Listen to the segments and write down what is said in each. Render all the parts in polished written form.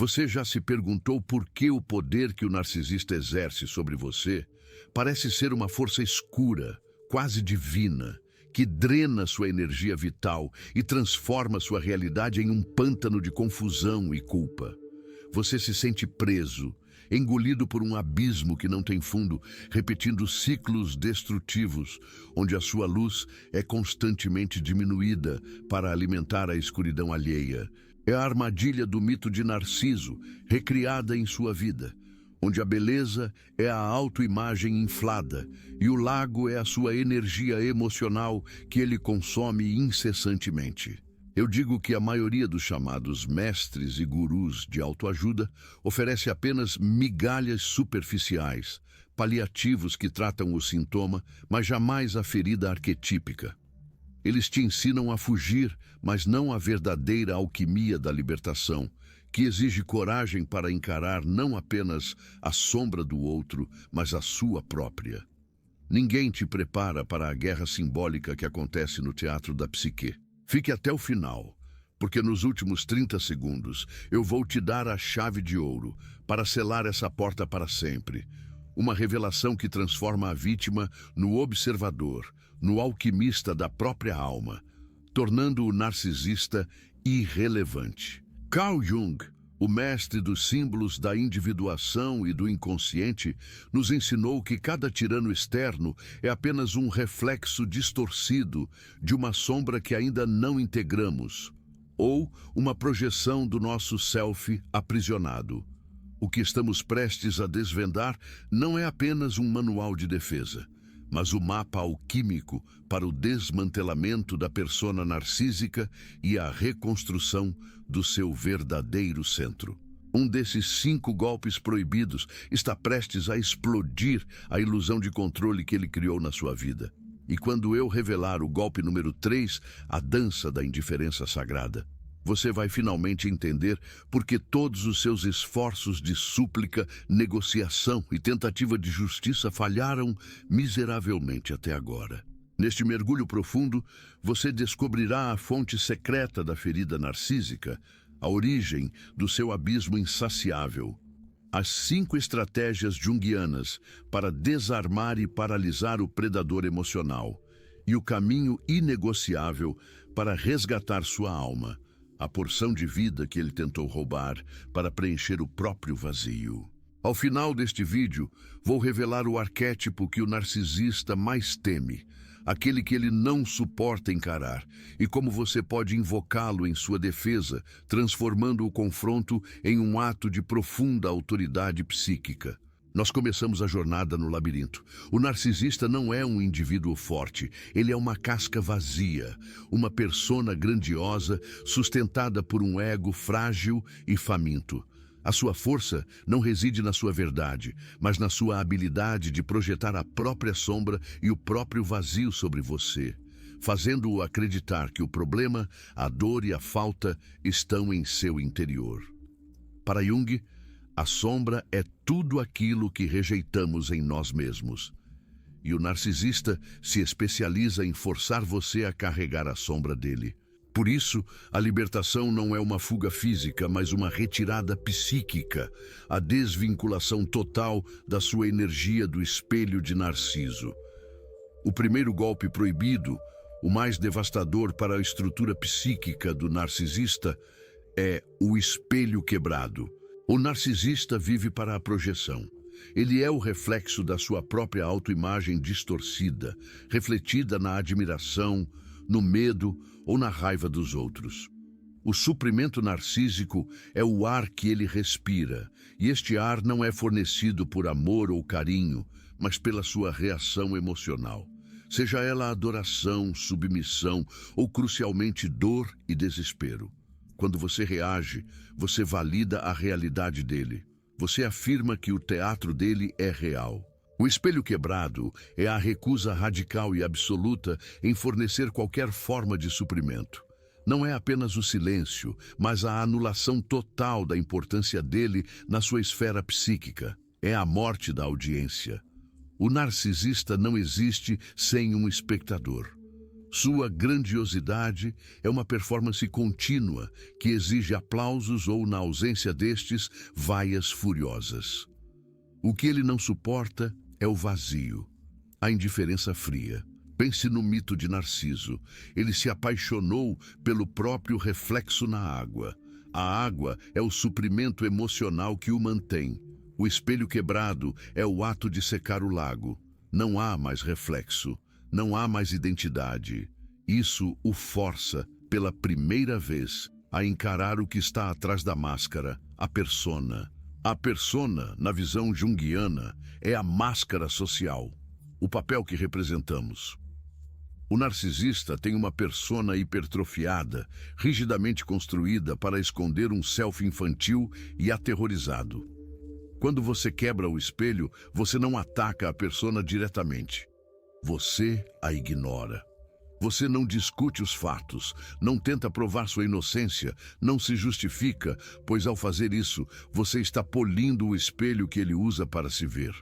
Você já se perguntou por que o poder que o narcisista exerce sobre você parece ser uma força escura, quase divina, que drena sua energia vital e transforma sua realidade em um pântano de confusão e culpa? Você se sente preso, engolido por um abismo que não tem fundo, repetindo ciclos destrutivos, onde a sua luz é constantemente diminuída para alimentar a escuridão alheia. É a armadilha do mito de Narciso, recriada em sua vida, onde a beleza é a autoimagem inflada e o lago é a sua energia emocional que ele consome incessantemente. Eu digo que a maioria dos chamados mestres e gurus de autoajuda oferece apenas migalhas superficiais, paliativos que tratam o sintoma, mas jamais a ferida arquetípica. Eles te ensinam a fugir, mas não a verdadeira alquimia da libertação, que exige coragem para encarar não apenas a sombra do outro, mas a sua própria. Ninguém te prepara para a guerra simbólica que acontece no teatro da psique. Fique até o final, porque nos últimos 30 segundos eu vou te dar a chave de ouro para selar essa porta para sempre. Uma revelação que transforma a vítima no observador, no alquimista da própria alma, tornando o narcisista irrelevante. Carl Jung, o mestre dos símbolos da individuação e do inconsciente, nos ensinou que cada tirano externo é apenas um reflexo distorcido de uma sombra que ainda não integramos, ou uma projeção do nosso self aprisionado. O que estamos prestes a desvendar não é apenas um manual de defesa, mas o mapa alquímico para o desmantelamento da persona narcísica e a reconstrução do seu verdadeiro centro. Um desses 5 golpes proibidos está prestes a explodir a ilusão de controle que ele criou na sua vida. E quando eu revelar o golpe número 3, a dança da indiferença sagrada, você vai finalmente entender por que todos os seus esforços de súplica, negociação e tentativa de justiça falharam miseravelmente até agora. Neste mergulho profundo, você descobrirá a fonte secreta da ferida narcísica, a origem do seu abismo insaciável. As 5 estratégias junguianas para desarmar e paralisar o predador emocional e o caminho inegociável para resgatar sua alma, a porção de vida que ele tentou roubar para preencher o próprio vazio. Ao final deste vídeo, vou revelar o arquétipo que o narcisista mais teme, aquele que ele não suporta encarar, e como você pode invocá-lo em sua defesa, transformando o confronto em um ato de profunda autoridade psíquica. Nós começamos a jornada no labirinto. O narcisista não é um indivíduo forte, ele é uma casca vazia, uma persona grandiosa sustentada por um ego frágil e faminto. A sua força não reside na sua verdade, mas na sua habilidade de projetar a própria sombra e o próprio vazio sobre você, fazendo-o acreditar que o problema, a dor e a falta estão em seu interior. Para Jung, a sombra é tudo aquilo que rejeitamos em nós mesmos. E o narcisista se especializa em forçar você a carregar a sombra dele. Por isso, a libertação não é uma fuga física, mas uma retirada psíquica, a desvinculação total da sua energia do espelho de Narciso. O primeiro golpe proibido, o mais devastador para a estrutura psíquica do narcisista, é o espelho quebrado. O narcisista vive para a projeção. Ele é o reflexo da sua própria autoimagem distorcida, refletida na admiração, no medo ou na raiva dos outros. O suprimento narcísico é o ar que ele respira, e este ar não é fornecido por amor ou carinho, mas pela sua reação emocional, seja ela adoração, submissão ou, crucialmente, dor e desespero. Quando você reage, você valida a realidade dele. Você afirma que o teatro dele é real. O espelho quebrado é a recusa radical e absoluta em fornecer qualquer forma de suprimento. Não é apenas o silêncio, mas a anulação total da importância dele na sua esfera psíquica. É a morte da audiência. O narcisista não existe sem um espectador. Sua grandiosidade é uma performance contínua que exige aplausos ou, na ausência destes, vaias furiosas. O que ele não suporta é o vazio, a indiferença fria. Pense no mito de Narciso. Ele se apaixonou pelo próprio reflexo na água. A água é o suprimento emocional que o mantém. O espelho quebrado é o ato de secar o lago. Não há mais reflexo, não há mais identidade. Isso o força, pela primeira vez, a encarar o que está atrás da máscara, a persona. A persona, na visão junguiana, é a máscara social, o papel que representamos. O narcisista tem uma persona hipertrofiada, rigidamente construída para esconder um self infantil e aterrorizado. Quando você quebra o espelho, você não ataca a persona diretamente. Você a ignora. Você não discute os fatos, não tenta provar sua inocência, não se justifica, pois ao fazer isso, você está polindo o espelho que ele usa para se ver.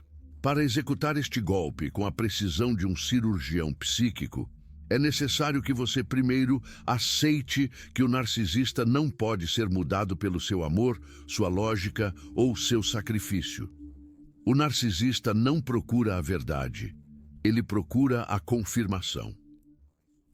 Para executar este golpe com a precisão de um cirurgião psíquico, é necessário que você primeiro aceite que o narcisista não pode ser mudado pelo seu amor, sua lógica ou seu sacrifício. O narcisista não procura a verdade, ele procura a confirmação.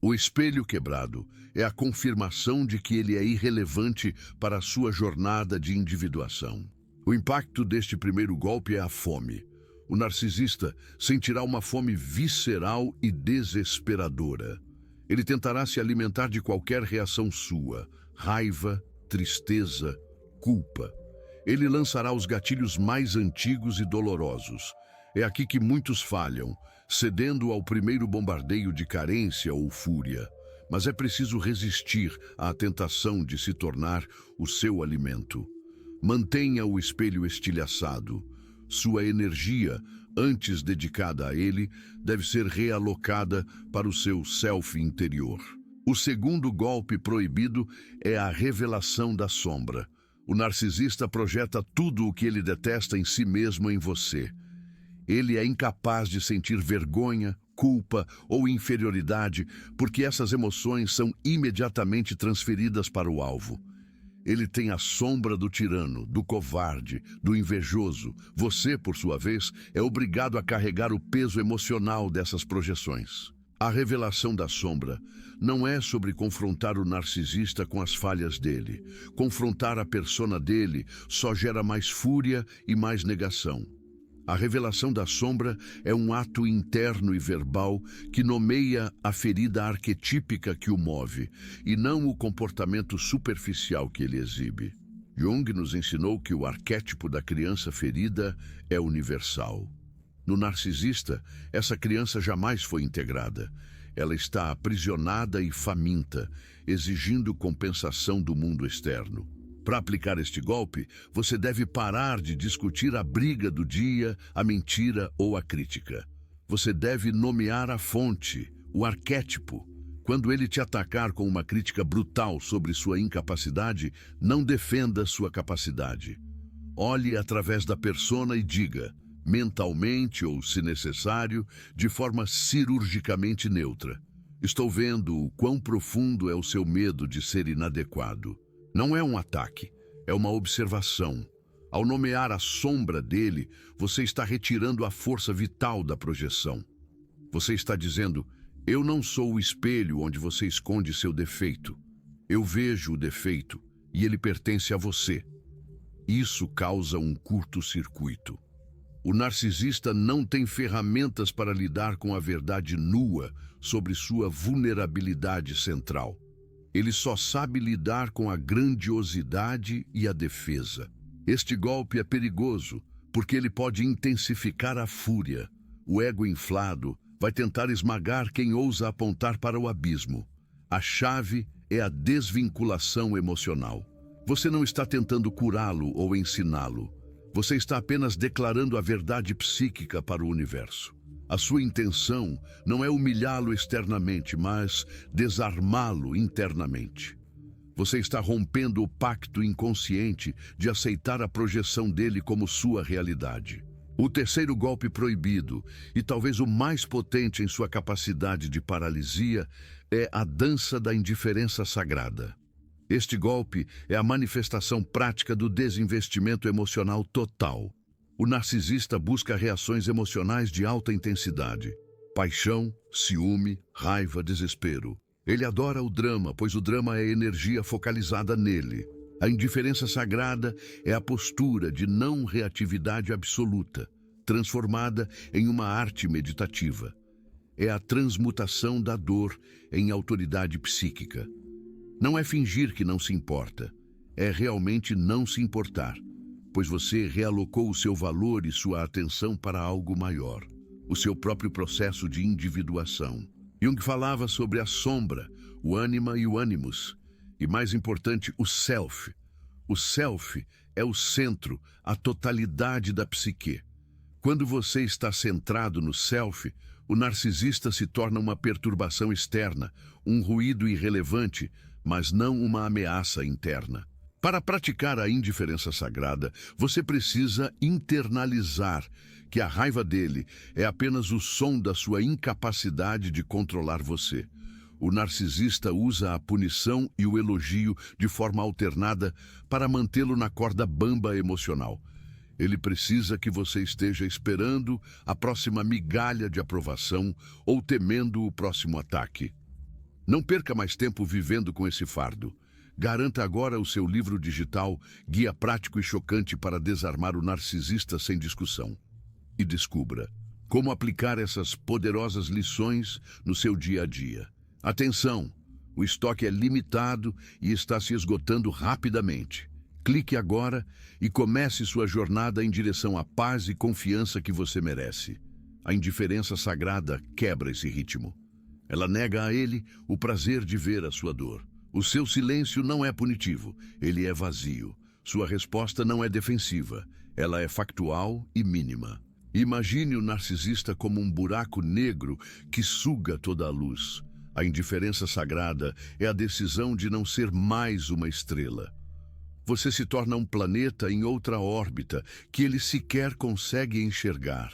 O espelho quebrado é a confirmação de que ele é irrelevante para a sua jornada de individuação. O impacto deste primeiro golpe é a fome. O narcisista sentirá uma fome visceral e desesperadora. Ele tentará se alimentar de qualquer reação sua, raiva, tristeza, culpa. Ele lançará os gatilhos mais antigos e dolorosos. É aqui que muitos falham, cedendo ao primeiro bombardeio de carência ou fúria. Mas é preciso resistir à tentação de se tornar o seu alimento. Mantenha o espelho estilhaçado. Sua energia, antes dedicada a ele, deve ser realocada para o seu self interior. O segundo golpe proibido é a revelação da sombra. O narcisista projeta tudo o que ele detesta em si mesmo em você. Ele é incapaz de sentir vergonha, culpa ou inferioridade, porque essas emoções são imediatamente transferidas para o alvo. Ele tem a sombra do tirano, do covarde, do invejoso. Você, por sua vez, é obrigado a carregar o peso emocional dessas projeções. A revelação da sombra não é sobre confrontar o narcisista com as falhas dele. Confrontar a persona dele só gera mais fúria e mais negação. A revelação da sombra é um ato interno e verbal que nomeia a ferida arquetípica que o move, e não o comportamento superficial que ele exibe. Jung nos ensinou que o arquétipo da criança ferida é universal. No narcisista, essa criança jamais foi integrada. Ela está aprisionada e faminta, exigindo compensação do mundo externo. Para aplicar este golpe, você deve parar de discutir a briga do dia, a mentira ou a crítica. Você deve nomear a fonte, o arquétipo. Quando ele te atacar com uma crítica brutal sobre sua incapacidade, não defenda sua capacidade. Olhe através da persona e diga, mentalmente ou, se necessário, de forma cirurgicamente neutra: estou vendo o quão profundo é o seu medo de ser inadequado. Não é um ataque, é uma observação. Ao nomear a sombra dele, você está retirando a força vital da projeção. Você está dizendo, eu não sou o espelho onde você esconde seu defeito. Eu vejo o defeito e ele pertence a você. Isso causa um curto-circuito. O narcisista não tem ferramentas para lidar com a verdade nua sobre sua vulnerabilidade central. Ele só sabe lidar com a grandiosidade e a defesa. Este golpe é perigoso, porque ele pode intensificar a fúria. O ego inflado vai tentar esmagar quem ousa apontar para o abismo. A chave é a desvinculação emocional. Você não está tentando curá-lo ou ensiná-lo. Você está apenas declarando a verdade psíquica para o universo. A sua intenção não é humilhá-lo externamente, mas desarmá-lo internamente. Você está rompendo o pacto inconsciente de aceitar a projeção dele como sua realidade. O terceiro golpe proibido, e talvez o mais potente em sua capacidade de paralisia, é a dança da indiferença sagrada. Este golpe é a manifestação prática do desinvestimento emocional total. O narcisista busca reações emocionais de alta intensidade: paixão, ciúme, raiva, desespero. Ele adora o drama, pois o drama é energia focalizada nele. A indiferença sagrada é a postura de não reatividade absoluta, transformada em uma arte meditativa. É a transmutação da dor em autoridade psíquica. Não é fingir que não se importa, é realmente não se importar, pois você realocou o seu valor e sua atenção para algo maior, o seu próprio processo de individuação. Jung falava sobre a sombra, o ânima e o animus, e mais importante, o self. O self é o centro, a totalidade da psique. Quando você está centrado no self, o narcisista se torna uma perturbação externa, um ruído irrelevante, mas não uma ameaça interna. Para praticar a indiferença sagrada, você precisa internalizar que a raiva dele é apenas o som da sua incapacidade de controlar você. O narcisista usa a punição e o elogio de forma alternada para mantê-lo na corda bamba emocional. Ele precisa que você esteja esperando a próxima migalha de aprovação ou temendo o próximo ataque. Não perca mais tempo vivendo com esse fardo. Garanta agora o seu livro digital, Guia Prático e Chocante para Desarmar o Narcisista Sem Discussão. E descubra como aplicar essas poderosas lições no seu dia a dia. Atenção! O estoque é limitado e está se esgotando rapidamente. Clique agora e comece sua jornada em direção à paz e confiança que você merece. A indiferença sagrada quebra esse ritmo. Ela nega a ele o prazer de ver a sua dor. O seu silêncio não é punitivo, ele é vazio. Sua resposta não é defensiva, ela é factual e mínima. Imagine o narcisista como um buraco negro que suga toda a luz. A indiferença sagrada é a decisão de não ser mais uma estrela. Você se torna um planeta em outra órbita que ele sequer consegue enxergar.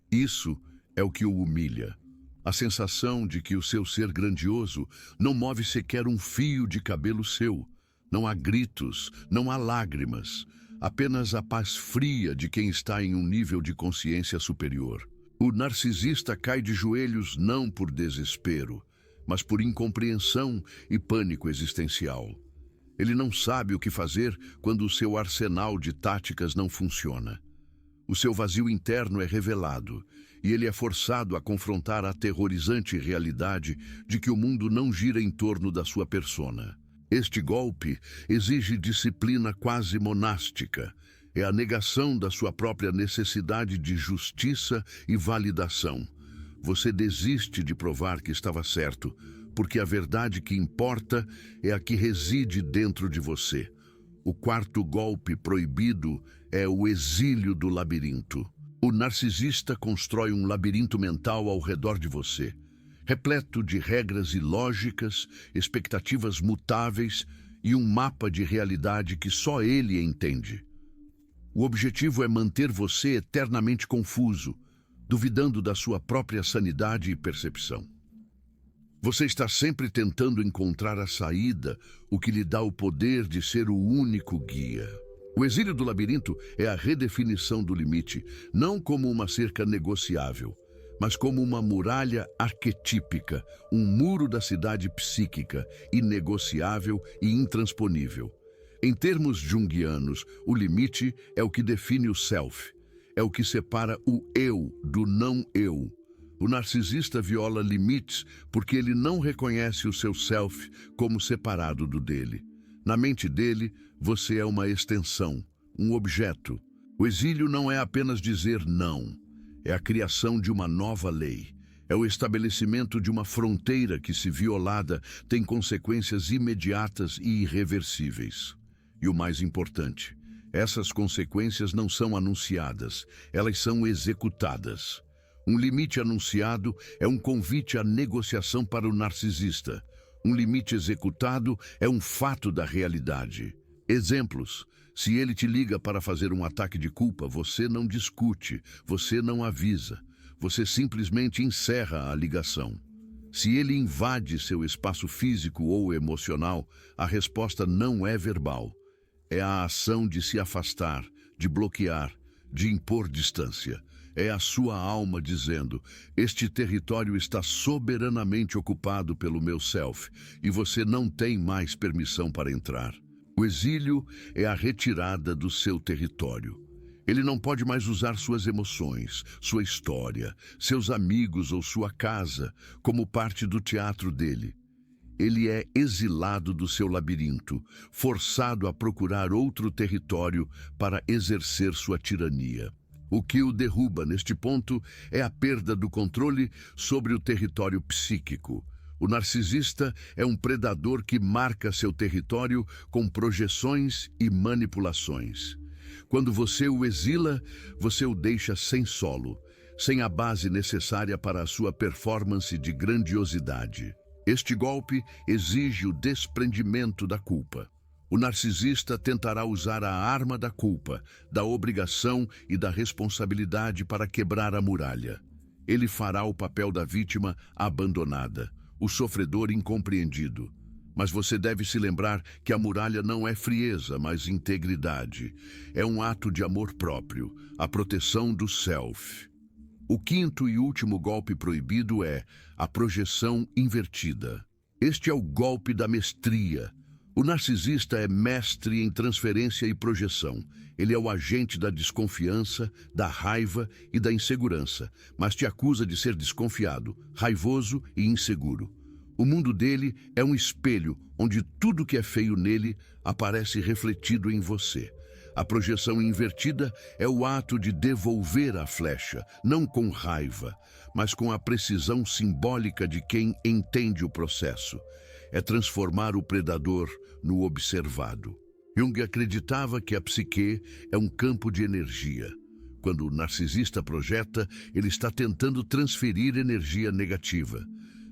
Isso é o que o humilha. A sensação de que o seu ser grandioso não move sequer um fio de cabelo seu. Não há gritos, não há lágrimas. Apenas a paz fria de quem está em um nível de consciência superior. O narcisista cai de joelhos não por desespero, mas por incompreensão e pânico existencial. Ele não sabe o que fazer quando o seu arsenal de táticas não funciona. O seu vazio interno é revelado e ele é forçado a confrontar a aterrorizante realidade de que o mundo não gira em torno da sua persona. Este golpe exige disciplina quase monástica. É a negação da sua própria necessidade de justiça e validação. Você desiste de provar que estava certo, porque a verdade que importa é a que reside dentro de você. O quarto golpe proibido é o exílio do labirinto. O narcisista constrói um labirinto mental ao redor de você, repleto de regras ilógicas, expectativas mutáveis e um mapa de realidade que só ele entende. O objetivo é manter você eternamente confuso, duvidando da sua própria sanidade e percepção. Você está sempre tentando encontrar a saída, o que lhe dá o poder de ser o único guia. O exílio do labirinto é a redefinição do limite, não como uma cerca negociável, mas como uma muralha arquetípica, um muro da cidade psíquica, inegociável e intransponível. Em termos junguianos, o limite é o que define o self, é o que separa o eu do não eu. O narcisista viola limites porque ele não reconhece o seu self como separado do dele. Na mente dele, você é uma extensão, um objeto. O exílio não é apenas dizer não, é a criação de uma nova lei. É o estabelecimento de uma fronteira que, se violada, tem consequências imediatas e irreversíveis. E o mais importante, essas consequências não são anunciadas, elas são executadas. Um limite anunciado é um convite à negociação para o narcisista. Um limite executado é um fato da realidade. Exemplos: Se ele te liga para fazer um ataque de culpa, você não discute, você não avisa, você simplesmente encerra a ligação. Se ele invade seu espaço físico ou emocional, a resposta não é verbal. É a ação de se afastar, de bloquear, de impor distância. É a sua alma dizendo: este território está soberanamente ocupado pelo meu self e você não tem mais permissão para entrar. O exílio é a retirada do seu território. Ele não pode mais usar suas emoções, sua história, seus amigos ou sua casa como parte do teatro dele. Ele é exilado do seu labirinto, forçado a procurar outro território para exercer sua tirania. O que o derruba neste ponto é a perda do controle sobre o território psíquico. O narcisista é um predador que marca seu território com projeções e manipulações. Quando você o exila, você o deixa sem solo, sem a base necessária para a sua performance de grandiosidade. Este golpe exige o desprendimento da culpa. O narcisista tentará usar a arma da culpa, da obrigação e da responsabilidade para quebrar a muralha. Ele fará o papel da vítima abandonada, o sofredor incompreendido. Mas você deve se lembrar que a muralha não é frieza, mas integridade. É um ato de amor próprio, a proteção do self. O quinto e último golpe proibido é a projeção invertida. Este é o golpe da mestria. O narcisista é mestre em transferência e projeção. Ele é o agente da desconfiança, da raiva e da insegurança, mas te acusa de ser desconfiado, raivoso e inseguro. O mundo dele é um espelho onde tudo que é feio nele aparece refletido em você. A projeção invertida é o ato de devolver a flecha, não com raiva, mas com a precisão simbólica de quem entende o processo. É transformar o predador no observado. Jung acreditava que a psique é um campo de energia. Quando o narcisista projeta, ele está tentando transferir energia negativa.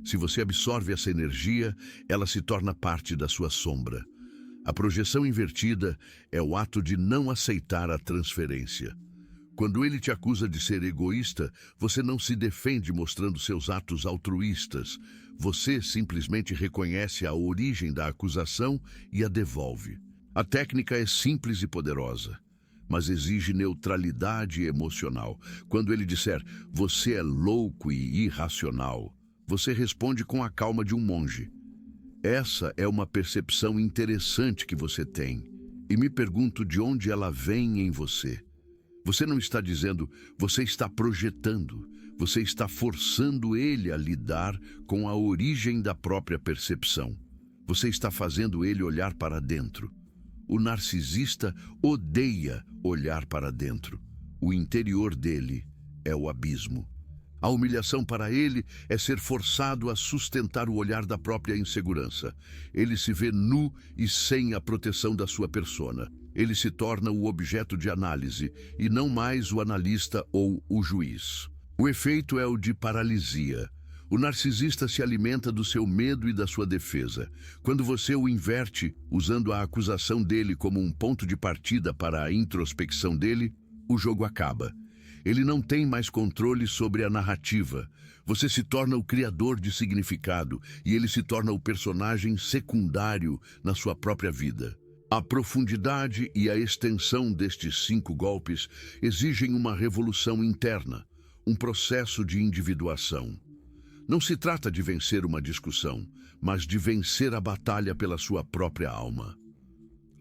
Se você absorve essa energia, ela se torna parte da sua sombra. A projeção invertida é o ato de não aceitar a transferência. Quando ele te acusa de ser egoísta, você não se defende mostrando seus atos altruístas. Você simplesmente reconhece a origem da acusação e a devolve. A técnica é simples e poderosa, mas exige neutralidade emocional. Quando ele disser, você é louco e irracional, você responde com a calma de um monge. Essa é uma percepção interessante que você tem, e me pergunto de onde ela vem em você. Você não está dizendo, você está projetando, você está forçando ele a lidar com a origem da própria percepção. Você está fazendo ele olhar para dentro. O narcisista odeia olhar para dentro. O interior dele é o abismo. A humilhação para ele é ser forçado a sustentar o olhar da própria insegurança. Ele se vê nu e sem a proteção da sua persona. Ele se torna o objeto de análise e não mais o analista ou o juiz. O efeito é o de paralisia. O narcisista se alimenta do seu medo e da sua defesa. Quando você o inverte, usando a acusação dele como um ponto de partida para a introspecção dele, o jogo acaba. Ele não tem mais controle sobre a narrativa. Você se torna o criador de significado e ele se torna o personagem secundário na sua própria vida. A profundidade e a extensão destes 5 golpes exigem uma revolução interna, um processo de individuação. Não se trata de vencer uma discussão, mas de vencer a batalha pela sua própria alma.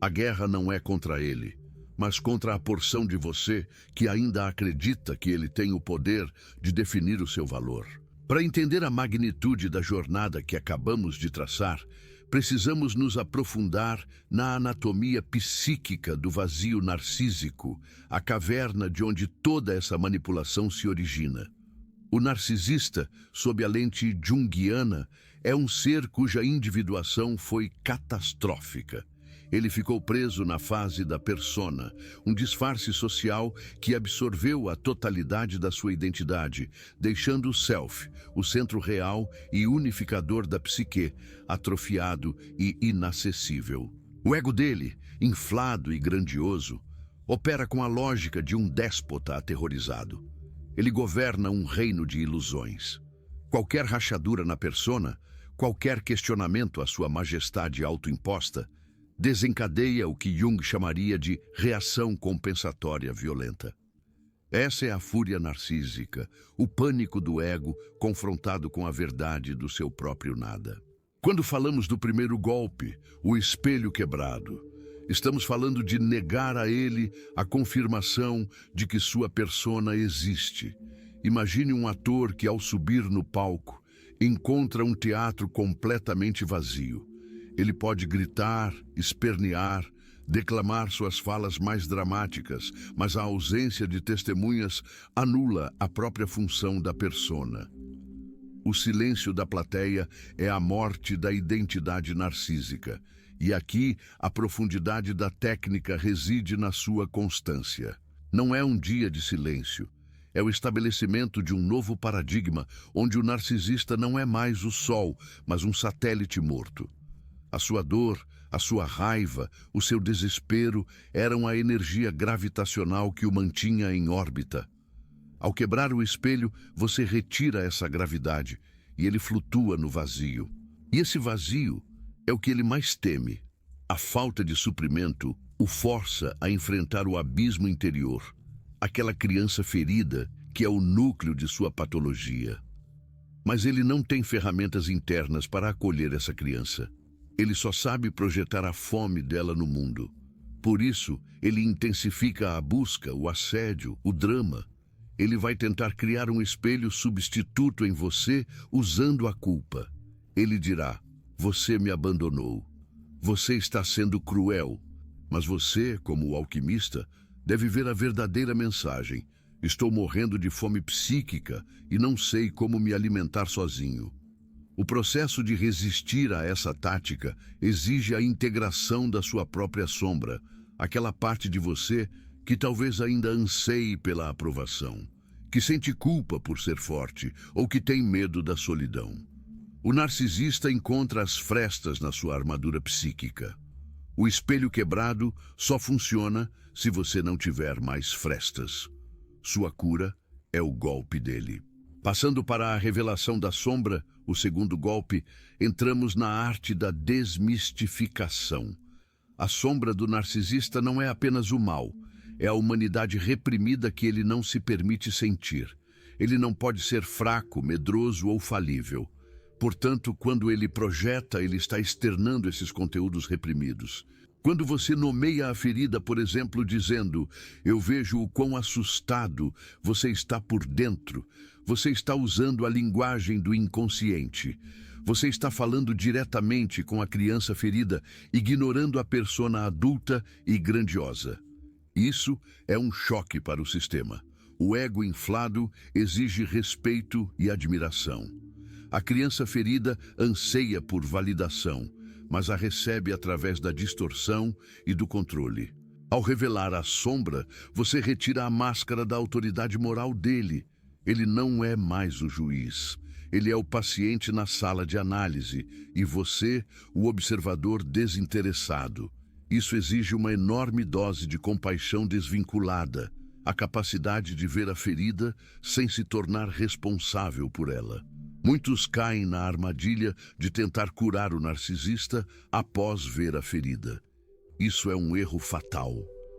A guerra não é contra ele, mas contra a porção de você que ainda acredita que ele tem o poder de definir o seu valor. Para entender a magnitude da jornada que acabamos de traçar, precisamos nos aprofundar na anatomia psíquica do vazio narcísico, a caverna de onde toda essa manipulação se origina. O narcisista, sob a lente junguiana, é um ser cuja individuação foi catastrófica. Ele ficou preso na fase da persona, um disfarce social que absorveu a totalidade da sua identidade, deixando o self, o centro real e unificador da psique, atrofiado e inacessível. O ego dele, inflado e grandioso, opera com a lógica de um déspota aterrorizado. Ele governa um reino de ilusões. Qualquer rachadura na persona, qualquer questionamento à sua majestade autoimposta, desencadeia o que Jung chamaria de reação compensatória violenta. Essa é a fúria narcísica, o pânico do ego confrontado com a verdade do seu próprio nada. Quando falamos do primeiro golpe, o espelho quebrado, estamos falando de negar a ele a confirmação de que sua persona existe. Imagine um ator que, ao subir no palco, encontra um teatro completamente vazio. Ele pode gritar, espernear, declamar suas falas mais dramáticas, mas a ausência de testemunhas anula a própria função da persona. O silêncio da plateia é a morte da identidade narcísica, e aqui a profundidade da técnica reside na sua constância. Não é um dia de silêncio, é o estabelecimento de um novo paradigma onde o narcisista não é mais o sol, mas um satélite morto. A sua dor, a sua raiva, o seu desespero eram a energia gravitacional que o mantinha em órbita. Ao quebrar o espelho, você retira essa gravidade e ele flutua no vazio. E esse vazio é o que ele mais teme. A falta de suprimento o força a enfrentar o abismo interior, aquela criança ferida que é o núcleo de sua patologia. Mas ele não tem ferramentas internas para acolher essa criança. Ele só sabe projetar a fome dela no mundo. Por isso, ele intensifica a busca, o assédio, o drama. Ele vai tentar criar um espelho substituto em você usando a culpa. Ele dirá: você me abandonou. Você está sendo cruel. Mas você, como o alquimista, deve ver a verdadeira mensagem. Estou morrendo de fome psíquica e não sei como me alimentar sozinho. O processo de resistir a essa tática exige a integração da sua própria sombra, aquela parte de você que talvez ainda anseie pela aprovação, que sente culpa por ser forte ou que tem medo da solidão. O narcisista encontra as frestas na sua armadura psíquica. O espelho quebrado só funciona se você não tiver mais frestas. Sua cura é o golpe dele. Passando para a revelação da sombra, o segundo golpe, entramos na arte da desmistificação. A sombra do narcisista não é apenas o mal, é a humanidade reprimida que ele não se permite sentir. Ele não pode ser fraco, medroso ou falível. Portanto, quando ele projeta, ele está externando esses conteúdos reprimidos. Quando você nomeia a ferida, por exemplo, dizendo: eu vejo o quão assustado você está por dentro, você está usando a linguagem do inconsciente. Você está falando diretamente com a criança ferida, ignorando a persona adulta e grandiosa. Isso é um choque para o sistema. O ego inflado exige respeito e admiração. A criança ferida anseia por validação, mas a recebe através da distorção e do controle. Ao revelar a sombra, você retira a máscara da autoridade moral dele. Ele não é mais o juiz. Ele é o paciente na sala de análise e você, o observador desinteressado. Isso exige uma enorme dose de compaixão desvinculada, a capacidade de ver a ferida sem se tornar responsável por ela. Muitos caem na armadilha de tentar curar o narcisista após ver a ferida. Isso é um erro fatal.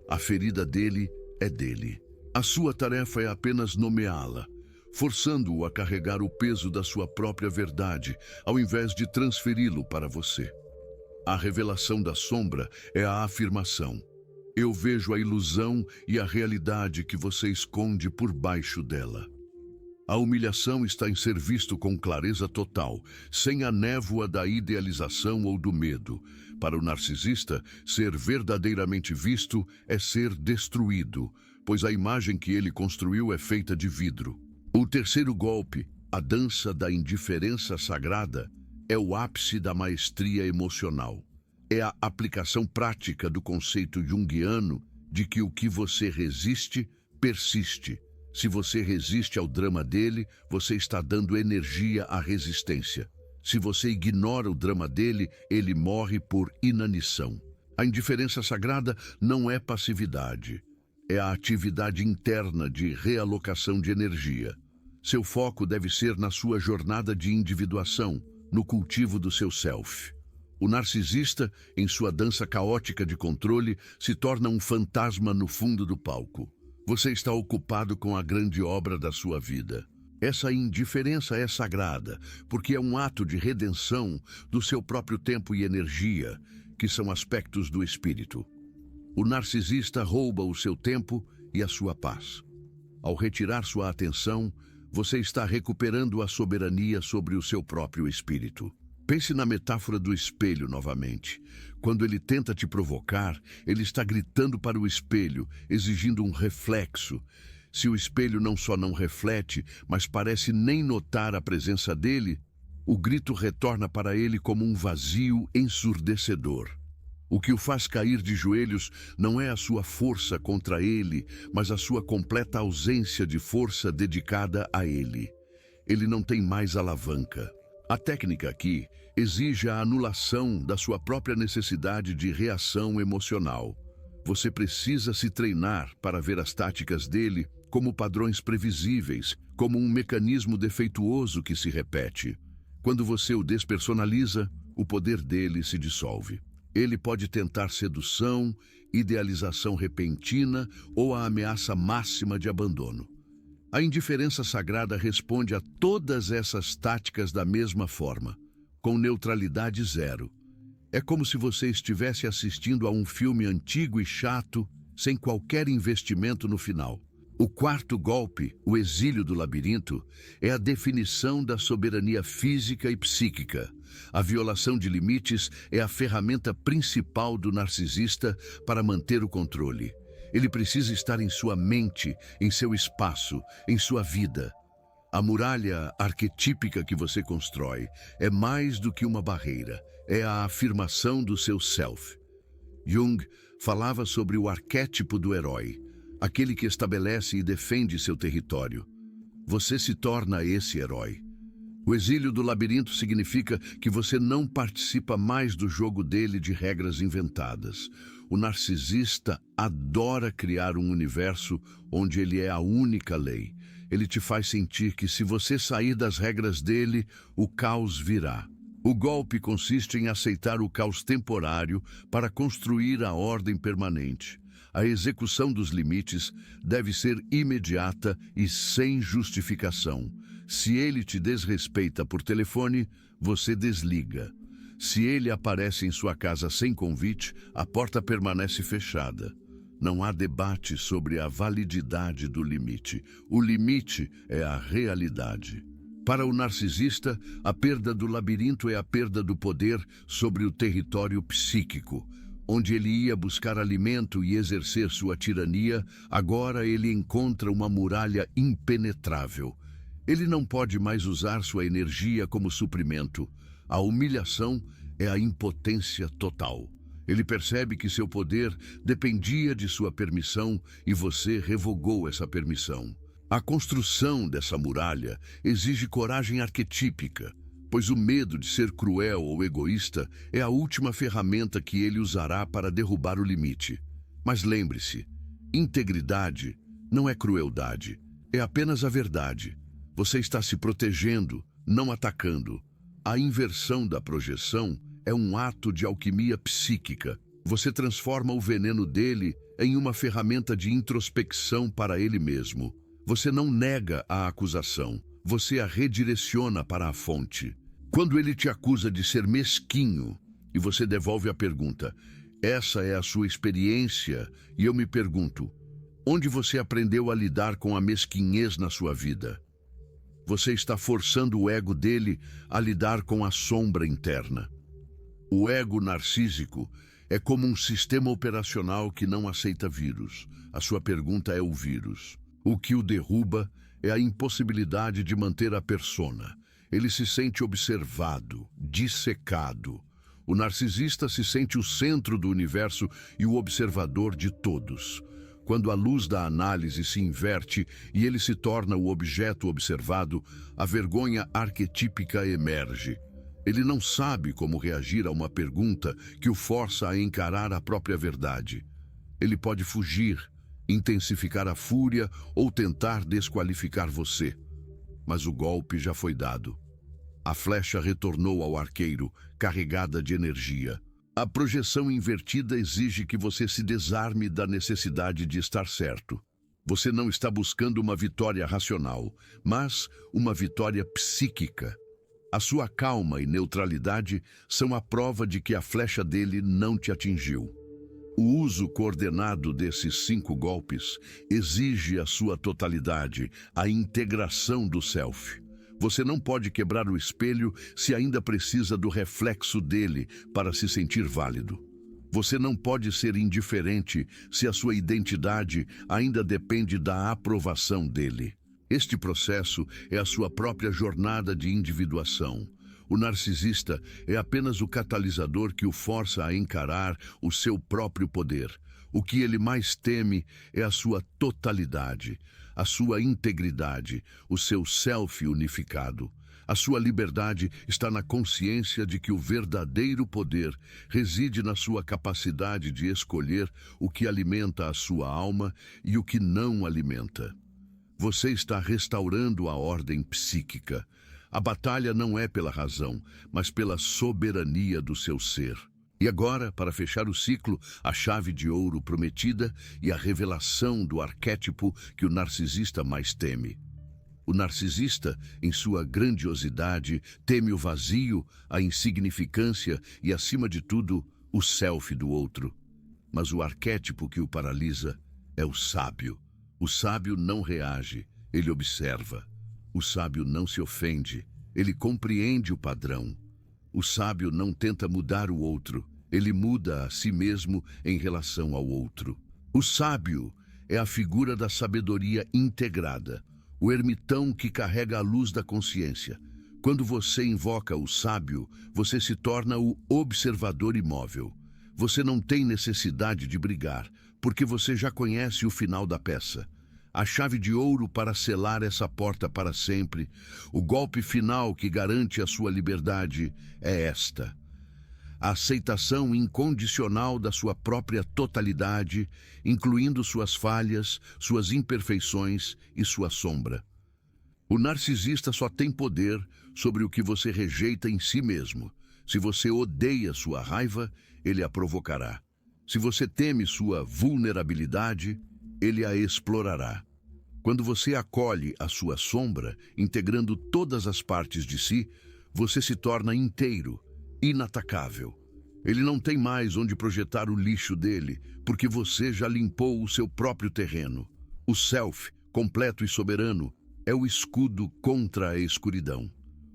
A ferida dele é dele. A sua tarefa é apenas nomeá-la, forçando-o a carregar o peso da sua própria verdade, ao invés de transferi-lo para você. A revelação da sombra é a afirmação: eu vejo a ilusão e a realidade que você esconde por baixo dela. A humilhação está em ser visto com clareza total, sem a névoa da idealização ou do medo. Para o narcisista, ser verdadeiramente visto é ser destruído, pois a imagem que ele construiu é feita de vidro. O terceiro golpe, a dança da indiferença sagrada, é o ápice da maestria emocional. É a aplicação prática do conceito junguiano de que o que você resiste, persiste. Se você resiste ao drama dele, você está dando energia à resistência. Se você ignora o drama dele, ele morre por inanição. A indiferença sagrada não é passividade, é a atividade interna de realocação de energia. Seu foco deve ser na sua jornada de individuação, no cultivo do seu self. O narcisista, em sua dança caótica de controle, se torna um fantasma no fundo do palco. Você está ocupado com a grande obra da sua vida. Essa indiferença é sagrada, porque é um ato de redenção do seu próprio tempo e energia, que são aspectos do espírito. O narcisista rouba o seu tempo e a sua paz. Ao retirar sua atenção, você está recuperando a soberania sobre o seu próprio espírito. Pense na metáfora do espelho novamente. Quando ele tenta te provocar, ele está gritando para o espelho, exigindo um reflexo. Se o espelho não só não reflete, mas parece nem notar a presença dele, o grito retorna para ele como um vazio ensurdecedor. O que o faz cair de joelhos não é a sua força contra ele, mas a sua completa ausência de força dedicada a ele. Ele não tem mais alavanca. A técnica aqui exige a anulação da sua própria necessidade de reação emocional. Você precisa se treinar para ver as táticas dele como padrões previsíveis, como um mecanismo defeituoso que se repete. Quando você o despersonaliza, o poder dele se dissolve. Ele pode tentar sedução, idealização repentina ou a ameaça máxima de abandono. A indiferença sagrada responde a todas essas táticas da mesma forma, com neutralidade zero. É como se você estivesse assistindo a um filme antigo e chato, sem qualquer investimento no final. O quarto golpe, o exílio do labirinto, é a definição da soberania física e psíquica. A violação de limites é a ferramenta principal do narcisista para manter o controle. Ele precisa estar em sua mente, em seu espaço, em sua vida. A muralha arquetípica que você constrói é mais do que uma barreira, é a afirmação do seu self. Jung falava sobre o arquétipo do herói, aquele que estabelece e defende seu território. Você se torna esse herói. O exílio do labirinto significa que você não participa mais do jogo dele de regras inventadas. O narcisista adora criar um universo onde ele é a única lei. Ele te faz sentir que se você sair das regras dele, o caos virá. O golpe consiste em aceitar o caos temporário para construir a ordem permanente. A execução dos limites deve ser imediata e sem justificação. Se ele te desrespeita por telefone, você desliga. Se ele aparece em sua casa sem convite, a porta permanece fechada. Não há debate sobre a valididade do limite. O limite é a realidade. Para o narcisista, a perda do labirinto é a perda do poder sobre o território psíquico. Onde ele ia buscar alimento e exercer sua tirania, agora ele encontra uma muralha impenetrável. Ele não pode mais usar sua energia como suprimento. A humilhação é a impotência total. Ele percebe que seu poder dependia de sua permissão e você revogou essa permissão. A construção dessa muralha exige coragem arquetípica, pois o medo de ser cruel ou egoísta é a última ferramenta que ele usará para derrubar o limite. Mas lembre-se, integridade não é crueldade, é apenas a verdade. Você está se protegendo, não atacando. A inversão da projeção é um ato de alquimia psíquica. Você transforma o veneno dele em uma ferramenta de introspecção para ele mesmo. Você não nega a acusação, você a redireciona para a fonte. Quando ele te acusa de ser mesquinho e você devolve a pergunta, essa é a sua experiência, e eu me pergunto, onde você aprendeu a lidar com a mesquinhez na sua vida? Você está forçando o ego dele a lidar com a sombra interna. O ego narcísico é como um sistema operacional que não aceita vírus. A sua pergunta é o vírus. O que o derruba é a impossibilidade de manter a persona. Ele se sente observado, dissecado. O narcisista se sente o centro do universo e o observador de todos. Quando a luz da análise se inverte e ele se torna o objeto observado, a vergonha arquetípica emerge. Ele não sabe como reagir a uma pergunta que o força a encarar a própria verdade. Ele pode fugir, intensificar a fúria ou tentar desqualificar você. Mas o golpe já foi dado. A flecha retornou ao arqueiro, carregada de energia. A projeção invertida exige que você se desarme da necessidade de estar certo. Você não está buscando uma vitória racional, mas uma vitória psíquica. A sua calma e neutralidade são a prova de que a flecha dele não te atingiu. O uso coordenado desses 5 golpes exige a sua totalidade, a integração do self. Você não pode quebrar o espelho se ainda precisa do reflexo dele para se sentir válido. Você não pode ser indiferente se a sua identidade ainda depende da aprovação dele. Este processo é a sua própria jornada de individuação. O narcisista é apenas o catalisador que o força a encarar o seu próprio poder. O que ele mais teme é a sua totalidade, a sua integridade, o seu self unificado. A sua liberdade está na consciência de que o verdadeiro poder reside na sua capacidade de escolher o que alimenta a sua alma e o que não alimenta. Você está restaurando a ordem psíquica. A batalha não é pela razão, mas pela soberania do seu ser. E agora, para fechar o ciclo, a chave de ouro prometida e a revelação do arquétipo que o narcisista mais teme. O narcisista, em sua grandiosidade, teme o vazio, a insignificância e, acima de tudo, o self do outro. Mas o arquétipo que o paralisa é o sábio. O sábio não reage, ele observa. O sábio não se ofende, ele compreende o padrão. O sábio não tenta mudar o outro, ele muda a si mesmo em relação ao outro. O sábio é a figura da sabedoria integrada, o ermitão que carrega a luz da consciência. Quando você invoca o sábio, você se torna o observador imóvel. Você não tem necessidade de brigar, porque você já conhece o final da peça. A chave de ouro para selar essa porta para sempre, o golpe final que garante a sua liberdade, é esta: a aceitação incondicional da sua própria totalidade, incluindo suas falhas, suas imperfeições e sua sombra. O narcisista só tem poder sobre o que você rejeita em si mesmo. Se você odeia sua raiva, ele a provocará. Se você teme sua vulnerabilidade, ele a explorará. Quando você acolhe a sua sombra, integrando todas as partes de si, você se torna inteiro, inatacável. Ele não tem mais onde projetar o lixo dele, porque você já limpou o seu próprio terreno. O self, completo e soberano, é o escudo contra a escuridão.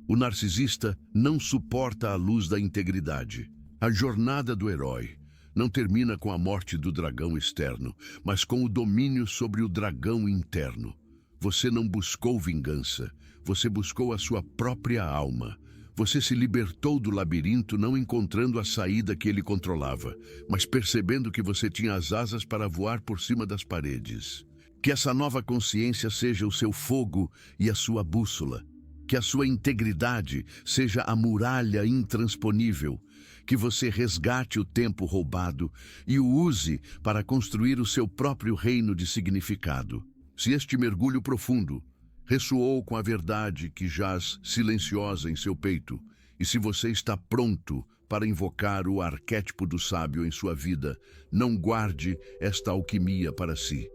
O narcisista não suporta a luz da integridade. A jornada do herói não termina com a morte do dragão externo, mas com o domínio sobre o dragão interno. Você não buscou vingança, você buscou a sua própria alma. Você se libertou do labirinto não encontrando a saída que ele controlava, mas percebendo que você tinha as asas para voar por cima das paredes. Que essa nova consciência seja o seu fogo e a sua bússola. Que a sua integridade seja a muralha intransponível. Que você resgate o tempo roubado e o use para construir o seu próprio reino de significado. Se este mergulho profundo ressoou com a verdade que jaz silenciosa em seu peito, e se você está pronto para invocar o arquétipo do sábio em sua vida, não guarde esta alquimia para si.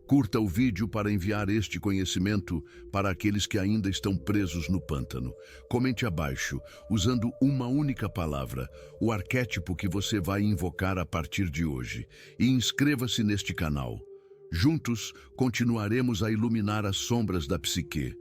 Curta o vídeo para enviar este conhecimento para aqueles que ainda estão presos no pântano. Comente abaixo, usando uma única palavra, o arquétipo que você vai invocar a partir de hoje. E inscreva-se neste canal. Juntos, continuaremos a iluminar as sombras da psique,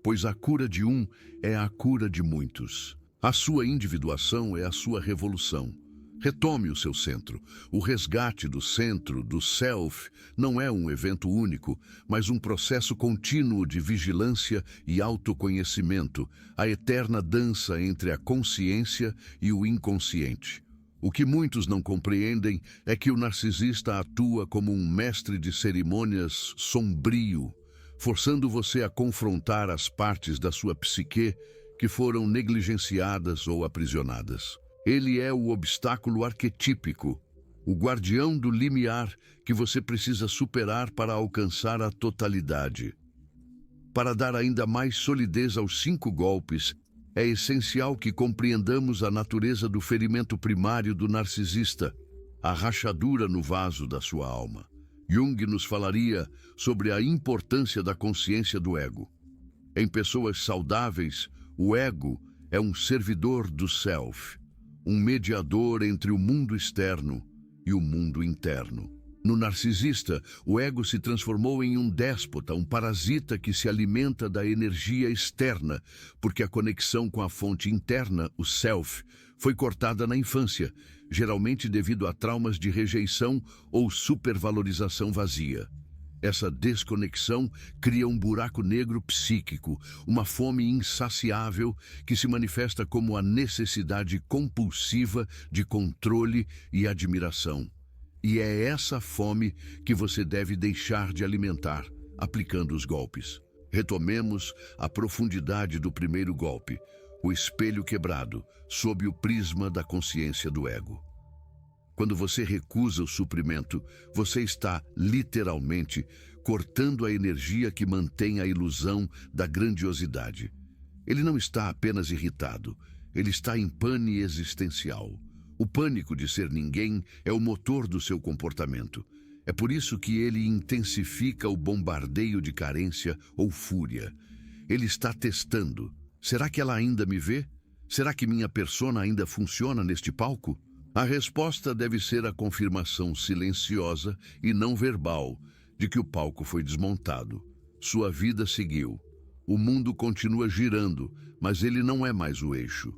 pois a cura de um é a cura de muitos. A sua individuação é a sua revolução. Retome o seu centro. O resgate do centro, do self, não é um evento único, mas um processo contínuo de vigilância e autoconhecimento, a eterna dança entre a consciência e o inconsciente. O que muitos não compreendem é que o narcisista atua como um mestre de cerimônias sombrio, forçando você a confrontar as partes da sua psique que foram negligenciadas ou aprisionadas. Ele é o obstáculo arquetípico, o guardião do limiar que você precisa superar para alcançar a totalidade. Para dar ainda mais solidez aos 5 golpes, é essencial que compreendamos a natureza do ferimento primário do narcisista, a rachadura no vaso da sua alma. Jung nos falaria sobre a importância da consciência do ego. Em pessoas saudáveis, o ego é um servidor do self, um mediador entre o mundo externo e o mundo interno. No narcisista, o ego se transformou em um déspota, um parasita que se alimenta da energia externa, porque a conexão com a fonte interna, o self, foi cortada na infância, geralmente devido a traumas de rejeição ou supervalorização vazia. Essa desconexão cria um buraco negro psíquico, uma fome insaciável que se manifesta como a necessidade compulsiva de controle e admiração. E é essa fome que você deve deixar de alimentar, aplicando os golpes. Retomemos a profundidade do primeiro golpe, o espelho quebrado, sob o prisma da consciência do ego. Quando você recusa o suprimento, você está, literalmente, cortando a energia que mantém a ilusão da grandiosidade. Ele não está apenas irritado, ele está em pane existencial. O pânico de ser ninguém é o motor do seu comportamento. É por isso que ele intensifica o bombardeio de carência ou fúria. Ele está testando. Será que ela ainda me vê? Será que minha persona ainda funciona neste palco? A resposta deve ser a confirmação silenciosa e não verbal de que o palco foi desmontado. Sua vida seguiu. O mundo continua girando, mas ele não é mais o eixo.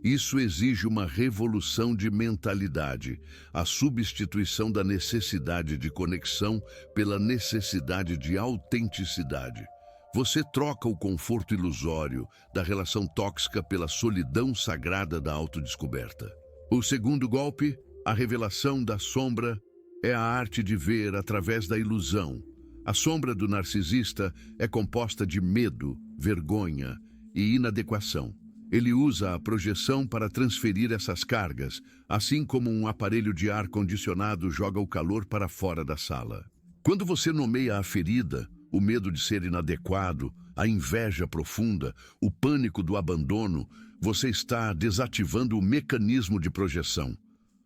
Isso exige uma revolução de mentalidade, a substituição da necessidade de conexão pela necessidade de autenticidade. Você troca o conforto ilusório da relação tóxica pela solidão sagrada da autodescoberta. O segundo golpe, a revelação da sombra, é a arte de ver através da ilusão. A sombra do narcisista é composta de medo, vergonha e inadequação. Ele usa a projeção para transferir essas cargas, assim como um aparelho de ar-condicionado joga o calor para fora da sala. Quando você nomeia a ferida, o medo de ser inadequado, a inveja profunda, o pânico do abandono, você está desativando o mecanismo de projeção.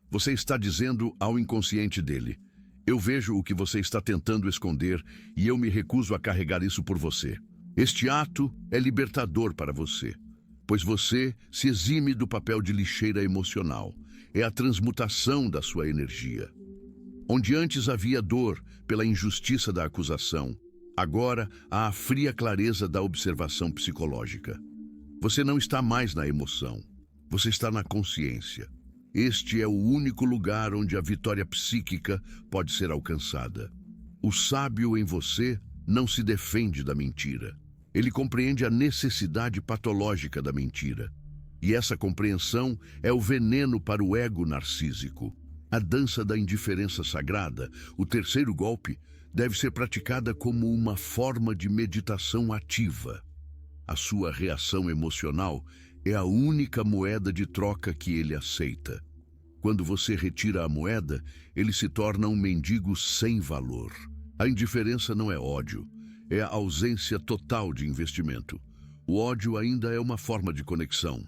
Você está dizendo ao inconsciente dele: eu vejo o que você está tentando esconder e eu me recuso a carregar isso por você. Este ato é libertador para você, pois você se exime do papel de lixeira emocional. É a transmutação da sua energia. Onde antes havia dor pela injustiça da acusação, agora há a fria clareza da observação psicológica. Você não está mais na emoção, você está na consciência. Este é o único lugar onde a vitória psíquica pode ser alcançada. O sábio em você não se defende da mentira. Ele compreende a necessidade patológica da mentira. E essa compreensão é o veneno para o ego narcísico. A dança da indiferença sagrada, o terceiro golpe, deve ser praticada como uma forma de meditação ativa. A sua reação emocional é a única moeda de troca que ele aceita. Quando você retira a moeda, ele se torna um mendigo sem valor. A indiferença não é ódio, é a ausência total de investimento. O ódio ainda é uma forma de conexão.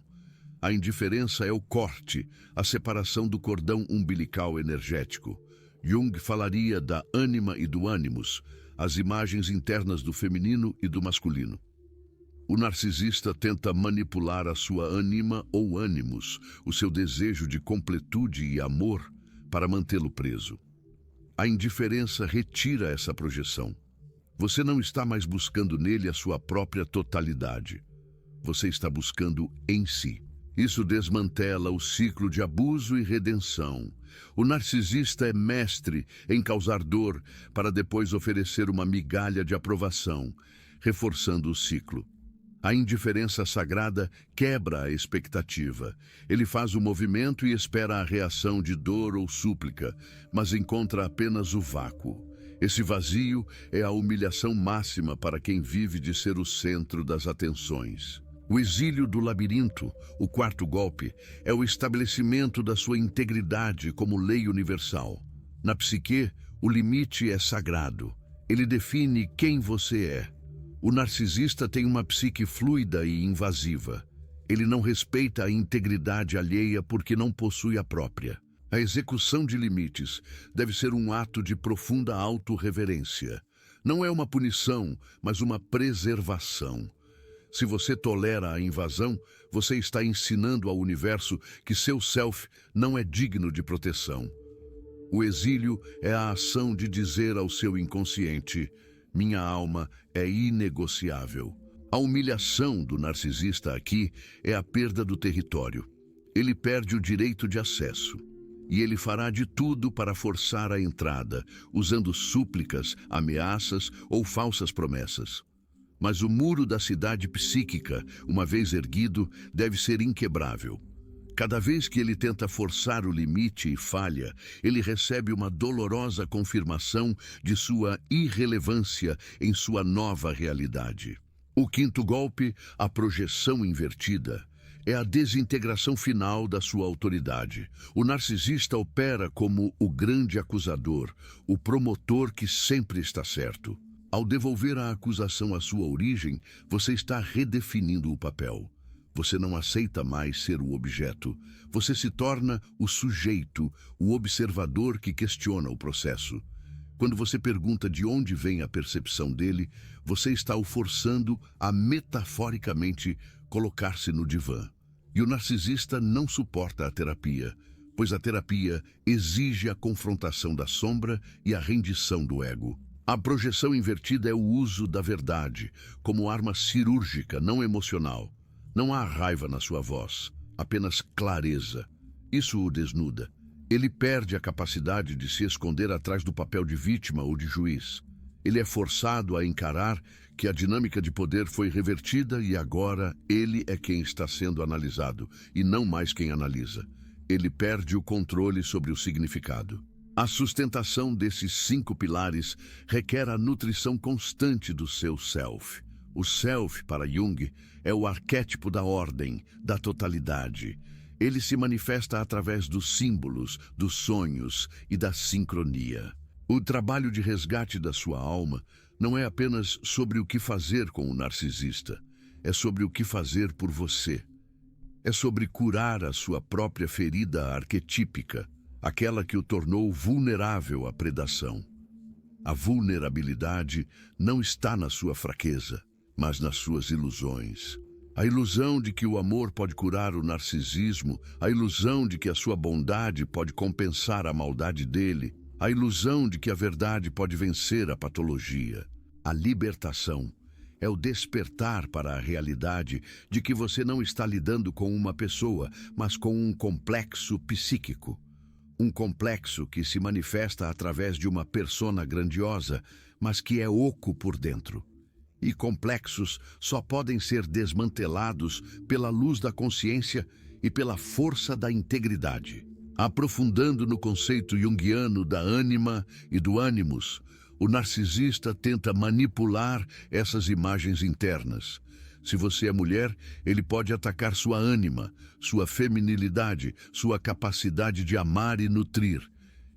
A indiferença é o corte, a separação do cordão umbilical energético. Jung falaria da ânima e do ânimos, as imagens internas do feminino e do masculino. O narcisista tenta manipular a sua ânima ou ânimos, o seu desejo de completude e amor, para mantê-lo preso. A indiferença retira essa projeção. Você não está mais buscando nele a sua própria totalidade. Você está buscando em si. Isso desmantela o ciclo de abuso e redenção. O narcisista é mestre em causar dor para depois oferecer uma migalha de aprovação, reforçando o ciclo. A indiferença sagrada quebra a expectativa. Ele faz o movimento e espera a reação de dor ou súplica, mas encontra apenas o vácuo. Esse vazio é a humilhação máxima para quem vive de ser o centro das atenções. O exílio do labirinto, o quarto golpe, é o estabelecimento da sua integridade como lei universal. Na psique, o limite é sagrado. Ele define quem você é. O narcisista tem uma psique fluida e invasiva. Ele não respeita a integridade alheia porque não possui a própria. A execução de limites deve ser um ato de profunda autorreverência. Não é uma punição, mas uma preservação. Se você tolera a invasão, você está ensinando ao universo que seu self não é digno de proteção. O exílio é a ação de dizer ao seu inconsciente: minha alma é inegociável. A humilhação do narcisista aqui é a perda do território. Ele perde o direito de acesso. E ele fará de tudo para forçar a entrada, usando súplicas, ameaças ou falsas promessas. Mas o muro da cidade psíquica, uma vez erguido, deve ser inquebrável. Cada vez que ele tenta forçar o limite e falha, ele recebe uma dolorosa confirmação de sua irrelevância em sua nova realidade. O quinto golpe, a projeção invertida, é a desintegração final da sua autoridade. O narcisista opera como o grande acusador, o promotor que sempre está certo. Ao devolver a acusação à sua origem, você está redefinindo o papel. Você não aceita mais ser o objeto. Você se torna o sujeito, o observador que questiona o processo. Quando você pergunta de onde vem a percepção dele, você está o forçando a metaforicamente colocar-se no divã. E o narcisista não suporta a terapia, pois a terapia exige a confrontação da sombra e a rendição do ego. A projeção invertida é o uso da verdade, como arma cirúrgica, não emocional. Não há raiva na sua voz, apenas clareza. Isso o desnuda. Ele perde a capacidade de se esconder atrás do papel de vítima ou de juiz. Ele é forçado a encarar que a dinâmica de poder foi revertida e agora ele é quem está sendo analisado, e não mais quem analisa. Ele perde o controle sobre o significado. A sustentação desses 5 pilares requer a nutrição constante do seu self. O self, para Jung, é o arquétipo da ordem, da totalidade. Ele se manifesta através dos símbolos, dos sonhos e da sincronia. O trabalho de resgate da sua alma não é apenas sobre o que fazer com o narcisista, é sobre o que fazer por você. É sobre curar a sua própria ferida arquetípica, aquela que o tornou vulnerável à predação. A vulnerabilidade não está na sua fraqueza, mas nas suas ilusões. A ilusão de que o amor pode curar o narcisismo, a ilusão de que a sua bondade pode compensar a maldade dele, a ilusão de que a verdade pode vencer a patologia. A libertação é o despertar para a realidade de que você não está lidando com uma pessoa, mas com um complexo psíquico. Um complexo que se manifesta através de uma persona grandiosa, mas que é oco por dentro. E complexos só podem ser desmantelados pela luz da consciência e pela força da integridade. Aprofundando no conceito junguiano da ânima e do ânimos, o narcisista tenta manipular essas imagens internas. Se você é mulher, ele pode atacar sua ânima, sua feminilidade, sua capacidade de amar e nutrir.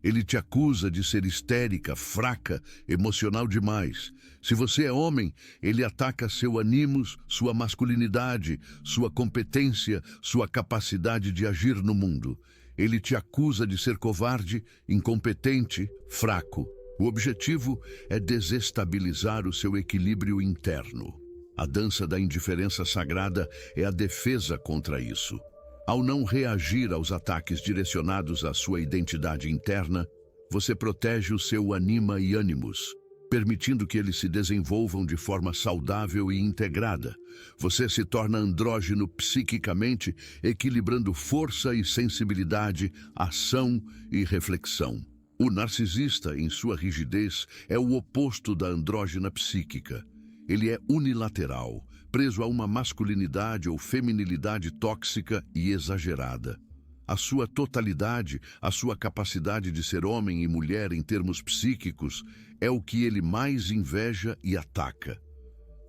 Ele te acusa de ser histérica, fraca, emocional demais. Se você é homem, ele ataca seu ânimos, sua masculinidade, sua competência, sua capacidade de agir no mundo. Ele te acusa de ser covarde, incompetente, fraco. O objetivo é desestabilizar o seu equilíbrio interno. A dança da indiferença sagrada é a defesa contra isso. Ao não reagir aos ataques direcionados à sua identidade interna, você protege o seu anima e ânimos, permitindo que eles se desenvolvam de forma saudável e integrada. Você se torna andrógeno psiquicamente, equilibrando força e sensibilidade, ação e reflexão. O narcisista, em sua rigidez, é o oposto da andrógena psíquica. Ele é unilateral, preso a uma masculinidade ou feminilidade tóxica e exagerada. A sua totalidade, a sua capacidade de ser homem e mulher em termos psíquicos, é o que ele mais inveja e ataca.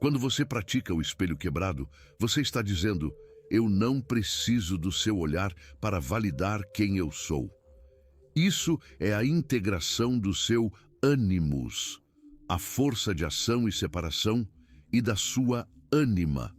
Quando você pratica o espelho quebrado, você está dizendo: eu não preciso do seu olhar para validar quem eu sou. Isso é a integração do seu ânimos, a força de ação e separação, e da sua ânima,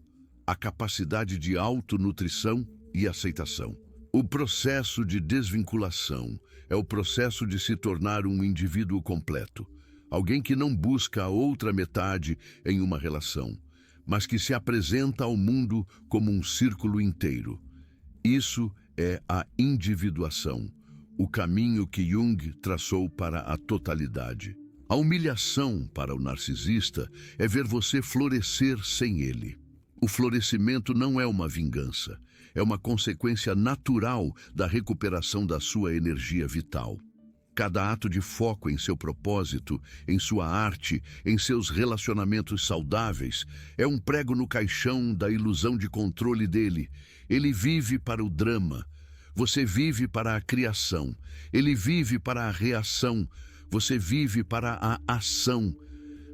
a capacidade de autonutrição e aceitação. O processo de desvinculação é o processo de se tornar um indivíduo completo, alguém que não busca a outra metade em uma relação, mas que se apresenta ao mundo como um círculo inteiro. Isso é a individuação, o caminho que Jung traçou para a totalidade. A humilhação para o narcisista é ver você florescer sem ele. O florescimento não é uma vingança, é uma consequência natural da recuperação da sua energia vital. Cada ato de foco em seu propósito, em sua arte, em seus relacionamentos saudáveis, é um prego no caixão da ilusão de controle dele. Ele vive para o drama. Você vive para a criação. Ele vive para a reação. Você vive para a ação.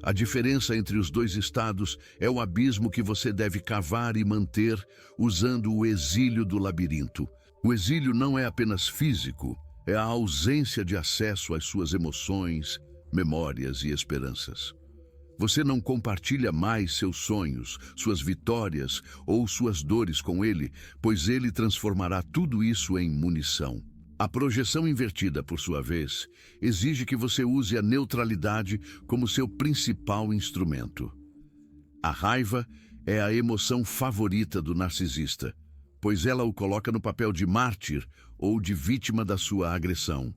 A diferença entre os dois estados é o abismo que você deve cavar e manter usando o exílio do labirinto. O exílio não é apenas físico, é a ausência de acesso às suas emoções, memórias e esperanças. Você não compartilha mais seus sonhos, suas vitórias ou suas dores com ele, pois ele transformará tudo isso em munição. A projeção invertida, por sua vez, exige que você use a neutralidade como seu principal instrumento. A raiva é a emoção favorita do narcisista, pois ela o coloca no papel de mártir ou de vítima da sua agressão.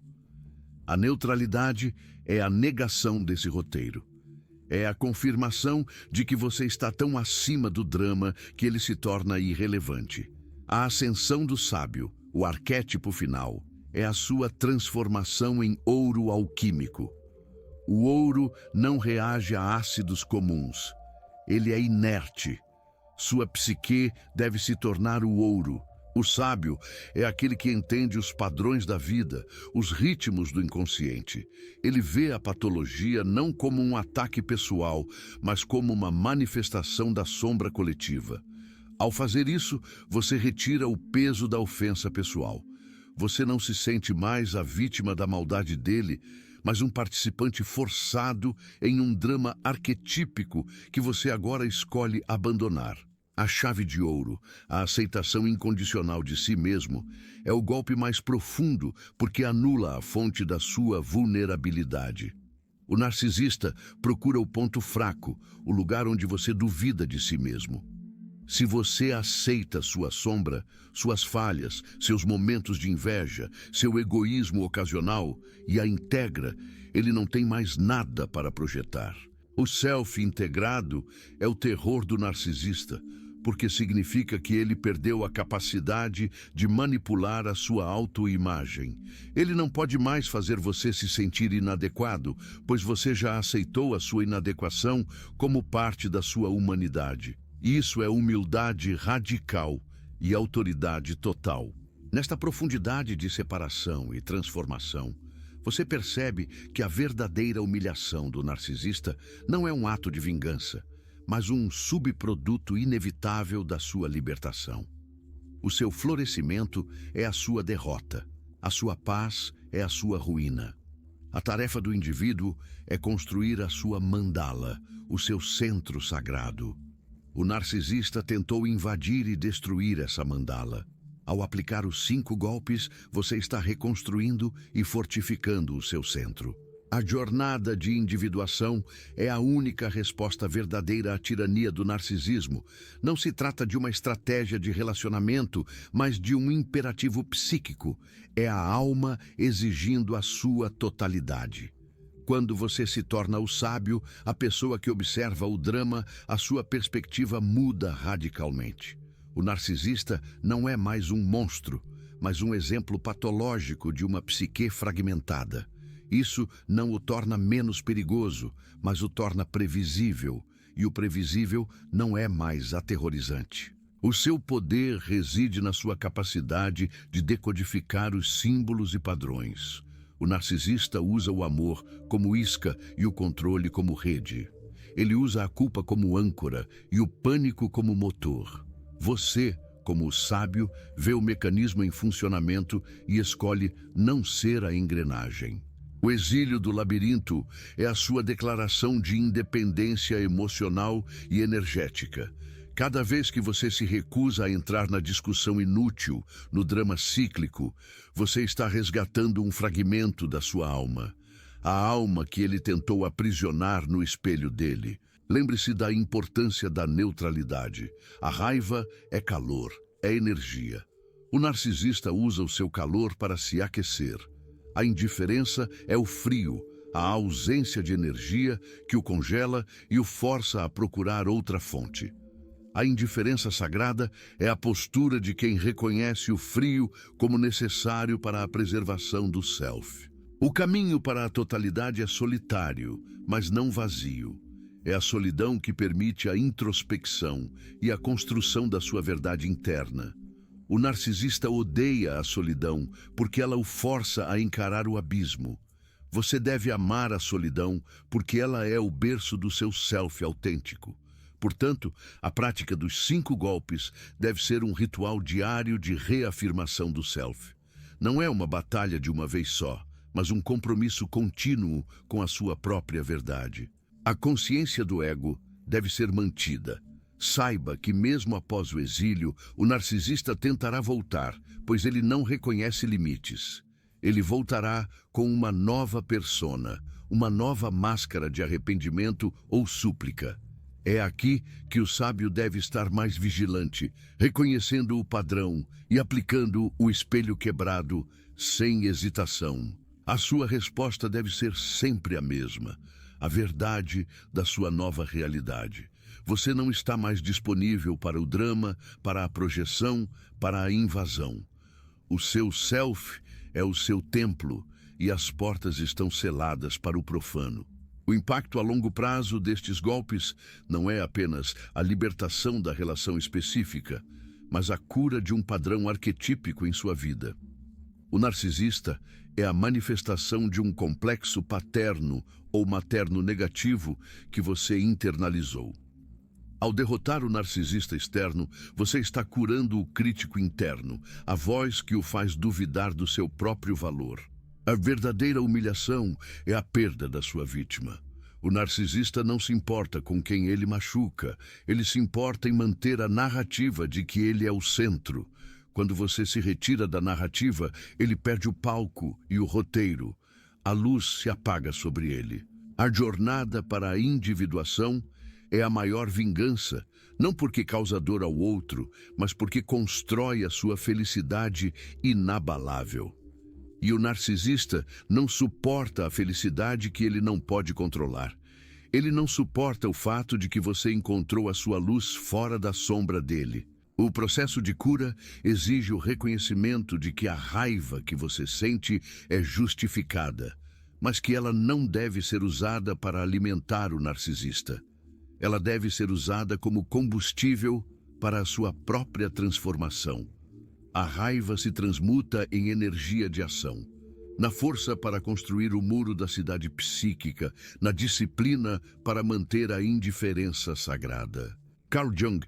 A neutralidade é a negação desse roteiro. É a confirmação de que você está tão acima do drama que ele se torna irrelevante. A ascensão do sábio, o arquétipo final, é a sua transformação em ouro alquímico. O ouro não reage a ácidos comuns. Ele é inerte. Sua psique deve se tornar o ouro. O sábio é aquele que entende os padrões da vida, os ritmos do inconsciente. Ele vê a patologia não como um ataque pessoal, mas como uma manifestação da sombra coletiva. Ao fazer isso, você retira o peso da ofensa pessoal. Você não se sente mais a vítima da maldade dele, mas um participante forçado em um drama arquetípico que você agora escolhe abandonar. A chave de ouro, a aceitação incondicional de si mesmo, é o golpe mais profundo porque anula a fonte da sua vulnerabilidade. O narcisista procura o ponto fraco, o lugar onde você duvida de si mesmo. Se você aceita sua sombra, suas falhas, seus momentos de inveja, seu egoísmo ocasional e a integra, ele não tem mais nada para projetar. O self integrado é o terror do narcisista, porque significa que ele perdeu a capacidade de manipular a sua autoimagem. Ele não pode mais fazer você se sentir inadequado, pois você já aceitou a sua inadequação como parte da sua humanidade. Isso é humildade radical e autoridade total. Nesta profundidade de separação e transformação, você percebe que a verdadeira humilhação do narcisista não é um ato de vingança, mas um subproduto inevitável da sua libertação. O seu florescimento é a sua derrota, a sua paz é a sua ruína. A tarefa do indivíduo é construir a sua mandala, o seu centro sagrado. O narcisista tentou invadir e destruir essa mandala. Ao aplicar os 5 golpes, você está reconstruindo e fortificando o seu centro. A jornada de individuação é a única resposta verdadeira à tirania do narcisismo. Não se trata de uma estratégia de relacionamento, mas de um imperativo psíquico. É a alma exigindo a sua totalidade. Quando você se torna o sábio, a pessoa que observa o drama, a sua perspectiva muda radicalmente. O narcisista não é mais um monstro, mas um exemplo patológico de uma psique fragmentada. Isso não o torna menos perigoso, mas o torna previsível, e o previsível não é mais aterrorizante. O seu poder reside na sua capacidade de decodificar os símbolos e padrões. O narcisista usa o amor como isca e o controle como rede. Ele usa a culpa como âncora e o pânico como motor. Você, como o sábio, vê o mecanismo em funcionamento e escolhe não ser a engrenagem. O exílio do labirinto é a sua declaração de independência emocional e energética. Cada vez que você se recusa a entrar na discussão inútil, no drama cíclico, você está resgatando um fragmento da sua alma. A alma que ele tentou aprisionar no espelho dele. Lembre-se da importância da neutralidade. A raiva é calor, é energia. O narcisista usa o seu calor para se aquecer. A indiferença é o frio, a ausência de energia que o congela e o força a procurar outra fonte. A indiferença sagrada é a postura de quem reconhece o frio como necessário para a preservação do self. O caminho para a totalidade é solitário, mas não vazio. É a solidão que permite a introspecção e a construção da sua verdade interna. O narcisista odeia a solidão porque ela o força a encarar o abismo. Você deve amar a solidão porque ela é o berço do seu self autêntico. Portanto, a prática dos 5 golpes deve ser um ritual diário de reafirmação do self. Não é uma batalha de uma vez só, mas um compromisso contínuo com a sua própria verdade. A consciência do ego deve ser mantida. Saiba que mesmo após o exílio, o narcisista tentará voltar, pois ele não reconhece limites. Ele voltará com uma nova persona, uma nova máscara de arrependimento ou súplica. É aqui que o sábio deve estar mais vigilante, reconhecendo o padrão e aplicando o espelho quebrado sem hesitação. A sua resposta deve ser sempre a mesma, a verdade da sua nova realidade. Você não está mais disponível para o drama, para a projeção, para a invasão. O seu self é o seu templo e as portas estão seladas para o profano. O impacto a longo prazo destes golpes não é apenas a libertação da relação específica, mas a cura de um padrão arquetípico em sua vida. O narcisista é a manifestação de um complexo paterno ou materno negativo que você internalizou. Ao derrotar o narcisista externo, você está curando o crítico interno, a voz que o faz duvidar do seu próprio valor. A verdadeira humilhação é a perda da sua vítima. O narcisista não se importa com quem ele machuca, ele se importa em manter a narrativa de que ele é o centro. Quando você se retira da narrativa, ele perde o palco e o roteiro. A luz se apaga sobre ele. A jornada para a individuação é a maior vingança, não porque causa dor ao outro, mas porque constrói a sua felicidade inabalável. E o narcisista não suporta a felicidade que ele não pode controlar. Ele não suporta o fato de que você encontrou a sua luz fora da sombra dele. O processo de cura exige o reconhecimento de que a raiva que você sente é justificada, mas que ela não deve ser usada para alimentar o narcisista. Ela deve ser usada como combustível para a sua própria transformação. A raiva se transmuta em energia de ação, na força para construir o muro da cidade psíquica, na disciplina para manter a indiferença sagrada. Carl Jung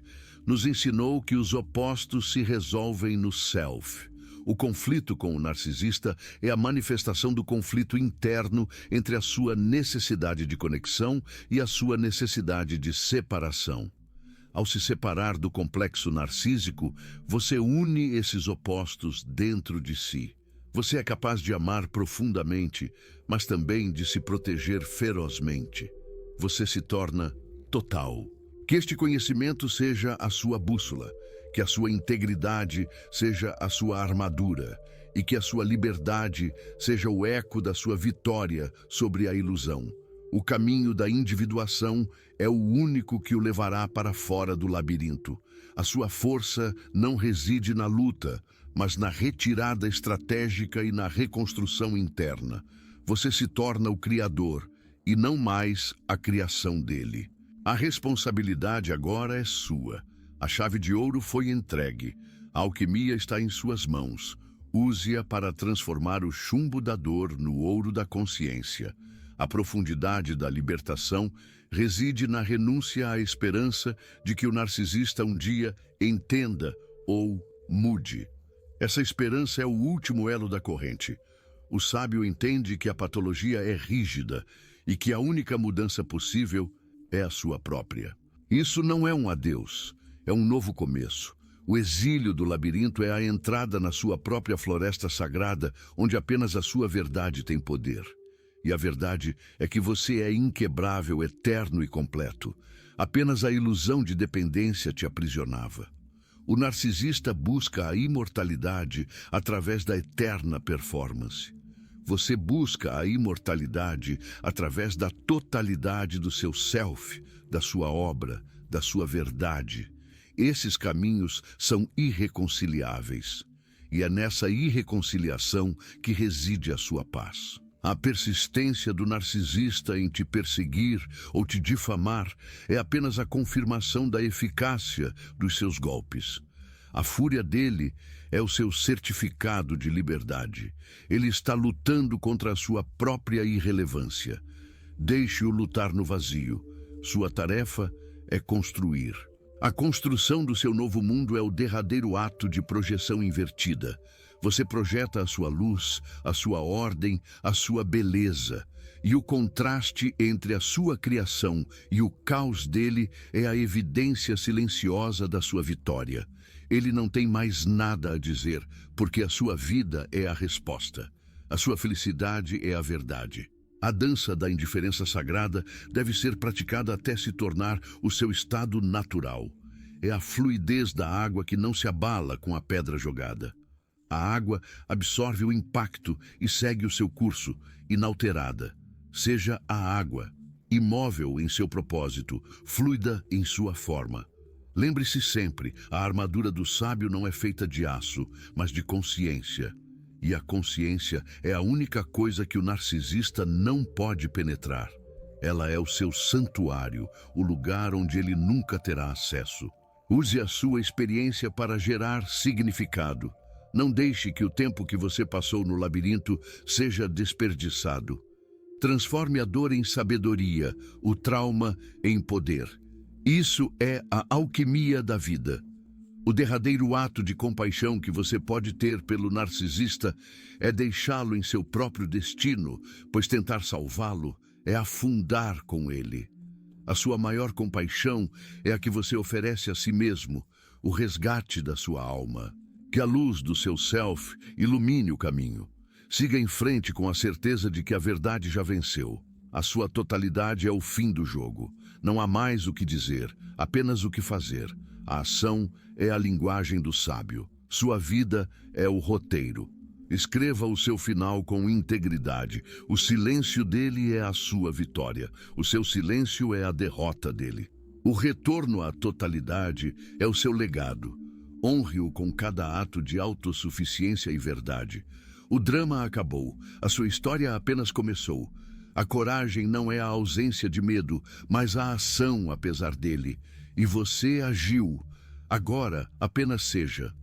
nos ensinou que os opostos se resolvem no self. O conflito com o narcisista é a manifestação do conflito interno entre a sua necessidade de conexão e a sua necessidade de separação. Ao se separar do complexo narcísico, você une esses opostos dentro de si. Você é capaz de amar profundamente, mas também de se proteger ferozmente. Você se torna total. Que este conhecimento seja a sua bússola, que a sua integridade seja a sua armadura e que a sua liberdade seja o eco da sua vitória sobre a ilusão. O caminho da individuação é o único que o levará para fora do labirinto. A sua força não reside na luta, mas na retirada estratégica e na reconstrução interna. Você se torna o criador e não mais a criação dele. A responsabilidade agora é sua. A chave de ouro foi entregue. A alquimia está em suas mãos. Use-a para transformar o chumbo da dor no ouro da consciência. A profundidade da libertação reside na renúncia à esperança de que o narcisista um dia entenda ou mude. Essa esperança é o último elo da corrente. O sábio entende que a patologia é rígida e que a única mudança possível é a sua própria. Isso não é um adeus, é um novo começo. O exílio do labirinto é a entrada na sua própria floresta sagrada, onde apenas a sua verdade tem poder. E a verdade é que você é inquebrável, eterno e completo. Apenas a ilusão de dependência te aprisionava. O narcisista busca a imortalidade através da eterna performance. Você busca a imortalidade através da totalidade do seu self, da sua obra, da sua verdade. Esses caminhos são irreconciliáveis. E é nessa irreconciliação que reside a sua paz. A persistência do narcisista em te perseguir ou te difamar é apenas a confirmação da eficácia dos seus golpes. A fúria dele é o seu certificado de liberdade. Ele está lutando contra a sua própria irrelevância. Deixe-o lutar no vazio. Sua tarefa é construir. A construção do seu novo mundo é o derradeiro ato de projeção invertida. Você projeta a sua luz, a sua ordem, a sua beleza. E o contraste entre a sua criação e o caos dele é a evidência silenciosa da sua vitória. Ele não tem mais nada a dizer, porque a sua vida é a resposta. A sua felicidade é a verdade. A dança da indiferença sagrada deve ser praticada até se tornar o seu estado natural. É a fluidez da água que não se abala com a pedra jogada. A água absorve o impacto e segue o seu curso, inalterada. Seja a água, imóvel em seu propósito, fluida em sua forma. Lembre-se sempre, a armadura do sábio não é feita de aço, mas de consciência. E a consciência é a única coisa que o narcisista não pode penetrar. Ela é o seu santuário, o lugar onde ele nunca terá acesso. Use a sua experiência para gerar significado. Não deixe que o tempo que você passou no labirinto seja desperdiçado. Transforme a dor em sabedoria, o trauma em poder. Isso é a alquimia da vida. O derradeiro ato de compaixão que você pode ter pelo narcisista é deixá-lo em seu próprio destino, pois tentar salvá-lo é afundar com ele. A sua maior compaixão é a que você oferece a si mesmo, o resgate da sua alma. Que a luz do seu self ilumine o caminho. Siga em frente com a certeza de que a verdade já venceu. A sua totalidade é o fim do jogo. Não há mais o que dizer, apenas o que fazer. A ação é a linguagem do sábio. Sua vida é o roteiro. Escreva o seu final com integridade. O silêncio dele é a sua vitória. O seu silêncio é a derrota dele. O retorno à totalidade é o seu legado. Honre-o com cada ato de autossuficiência e verdade. O drama acabou. A sua história apenas começou. A coragem não é a ausência de medo, mas a ação apesar dele. E você agiu. Agora, apenas seja.